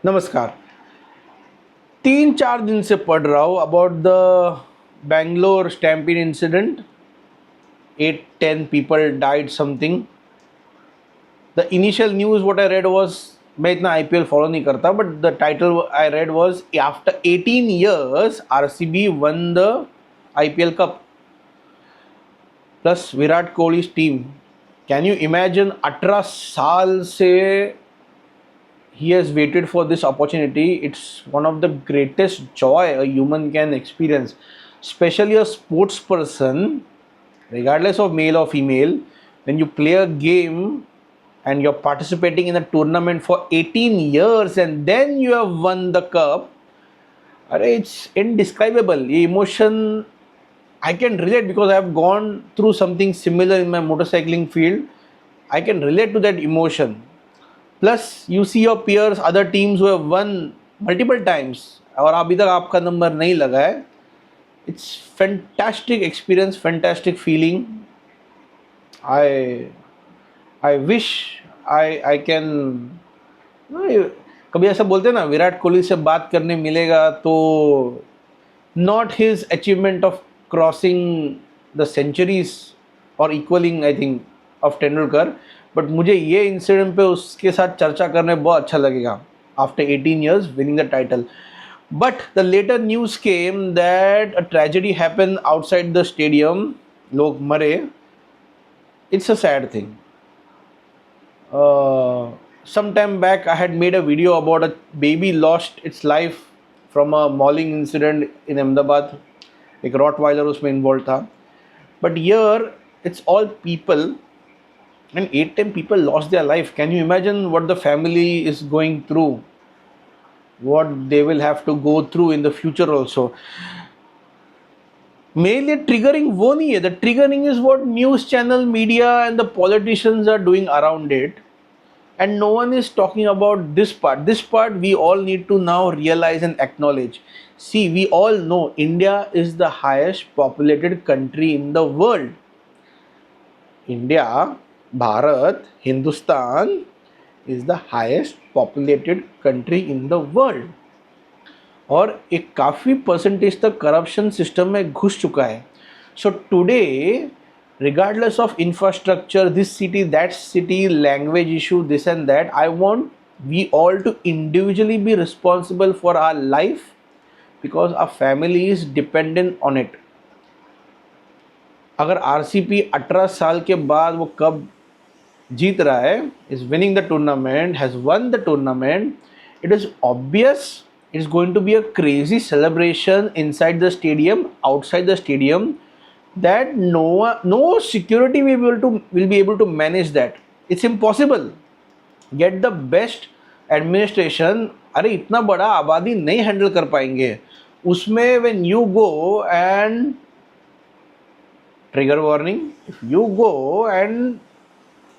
नमस्कार। 3-4 दिन से पढ़ रहा हूँ about the Bangalore stampede incident. 8-10 people died something. The initial news what I read was, मैं इतना IPL फॉलो नहीं करता, but the title I read was after 18 years RCB won the IPL Cup plus Virat कोहली's team. Can you imagine 18 साल से he has waited for this opportunity. It's one of the greatest joy a human can experience, especially a sports person, regardless of male or female. When you play a game and you're participating in a tournament for 18 years and then you have won the cup, it's indescribable. The emotion I can relate because I have gone through something similar in my motorcycling field. I can relate to that emotion. Plus you see your peers, other teams who have won multiple times और अभी तक आपका number नहीं लगा है. It's fantastic experience, fantastic feeling. I wish I can. कभी ऐसा बोलते हैं ना, विराट कोहली से बात करने मिलेगा तो not his achievement of crossing the centuries और equalling I think of Tendulkar, but मुझे ये इंसिडेंट पे उसके साथ चर्चा करने बहुत अच्छा लगेगा after 18 years winning the title. But the latter news came that a tragedy happen outside the stadium. लोग मरे. It's a sad thing. some time back I had made a video about a baby lost its life from a mauling incident in Ahmedabad. एक Rottweiler उसमें involve था. But here it's all people, and 8-10 people lost their life. Can you imagine what the family is going through, what they will have to go through in the future also. मेरे लिए triggering वो नहीं है. The triggering is what news channel, media and the politicians are doing around it, and no one is talking about this part. This part we all need to now realize and acknowledge. See, we all know India is the highest populated country in the world. India, Bharat, Hindustan is the highest populated country in the world. और एक काफ़ी percentage तक corruption system में घुस चुका है. So today, regardless of infrastructure, this city, that city, language issue, this and that, I want we all to individually be responsible for our life because our family is dependent on it. अगर RCB 18 साल के बाद वो कब जीत रहा है, is winning the tournament, has won the tournament, it is obvious it's going to be a crazy celebration inside the stadium, outside the stadium, that no security will be able to manage that. It's impossible. Get the best administration. अरे इतना बड़ा आबादी नहीं handle कर पाएंगे उसमें. when you go and trigger warning, if you go and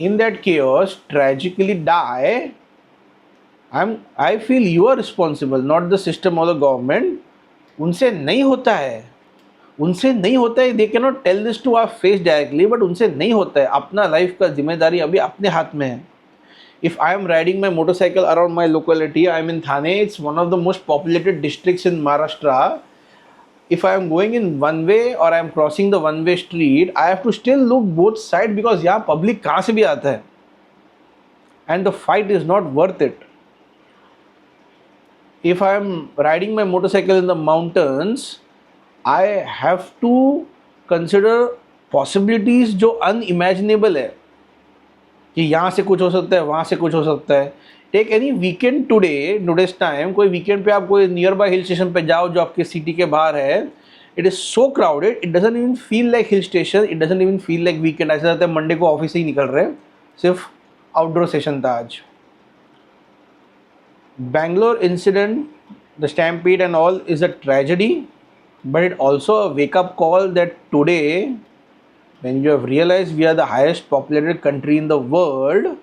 in that chaos tragically die, I feel you are responsible, not the system or the government. उनसे नहीं होता है, उनसे नहीं होता है. They can not tell this to our face directly, but उनसे नहीं होता है. अपना लाइफ का जिम्मेदारी अभी अपने हाथ में है. If I am riding my motorcycle around my locality, I am in Thane, it's one of the most populated districts in Maharashtra. if I am going in one way or I am crossing the one way street, I have to still look both sides because यहाँ public कहाँ से भी आता है, and the fight is not worth it. If I am riding my motorcycle in the mountains, I have to consider possibilities जो unimaginable है कि यहाँ से कुछ हो सकता है, वहाँ से कुछ हो सकता है. Take any weekend today's time. कोई वीकेंड पे आप कोई नियर बाय हिल स्टेशन पे जाओ जो आपके सिटी के बाहर है. It is so crowded, it doesn't even feel like hill station, it doesn't even feel like weekend. ऐसा लगता है मंडे को ऑफिस से ही निकल रहे हैं, सिर्फ आउटडोर सेशन था आज. Bangalore incident, the stampede and all is a tragedy, but it also a wake up call that today when you have realized we are the highest populated country in the world,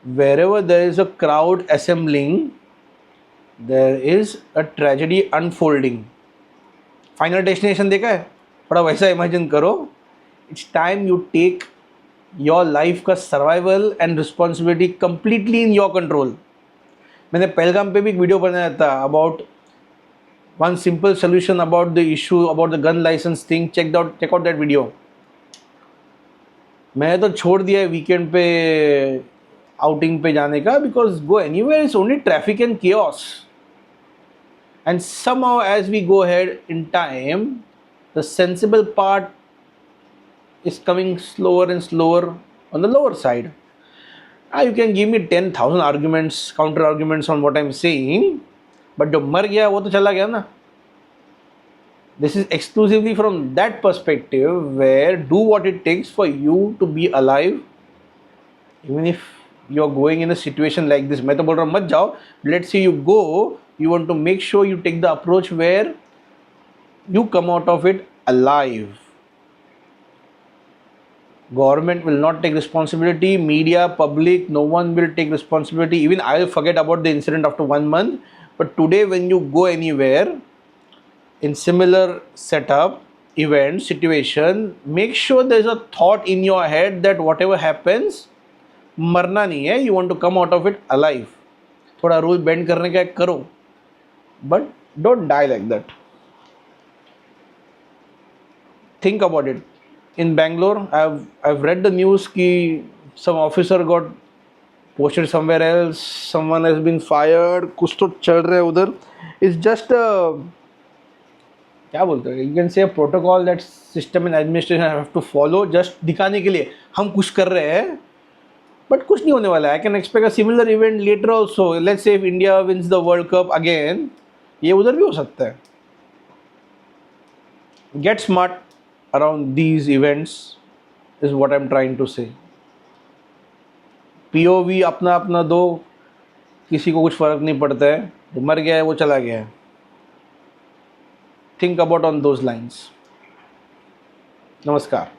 wherever there is a crowd assembling, there is a tragedy unfolding. Final destination देखा है, थोड़ा वैसा imagine करो. It's time you take your life का survival and responsibility completely in your control. मैंने पहलगाम पे भी एक वीडियो बनाया था about one simple solution about the issue about the gun licence thing. Check out that video. मैंने तो छोड़ दिया है वीकेंड पे आउटिंग पे जाने का, because go anywhere it's only traffic and chaos. And somehow as we go ahead in time, the sensible part is coming slower and slower on the lower side. You can give me 10,000 arguments, counter arguments on what I'm saying, but जो मर गया वो तो चला गया ना. This is exclusively from that perspective where do what it takes for you to be alive, even if you are going in a situation like this. मैं तो बोल रहा हूँ मत जाओ. Let's say you go, you want to make sure you take the approach where you come out of it alive. Government will not take responsibility, media, public, no one will take responsibility. Even I will forget about the incident after 1 month. But today when you go anywhere in similar setup, event, situation, make sure there is a thought in your head that whatever happens, मरना नहीं है. You want to come out of it alive. थोड़ा rule bend करने का करो, but don't die like that. Think about it. In Bangalore, I've read the news कि some officer got posted somewhere else, someone has been fired, कुछ तो चल रहा है उधर. It's just a क्या बोलते हैं, you can say a protocol that system and administration have to follow, just दिखाने के लिए हम कुछ कर रहे हैं, but कुछ नहीं होने वाला है. I can expect a similar event later also. Let's say if India wins the World Cup again, ये उधर भी हो सकता है. Get smart around these events is what I'm trying to say. POV अपना अपना दो, किसी को कुछ फ़र्क नहीं पड़ता है. जो मर गया है वो चला गया है. Think about on those lines. नमस्कार.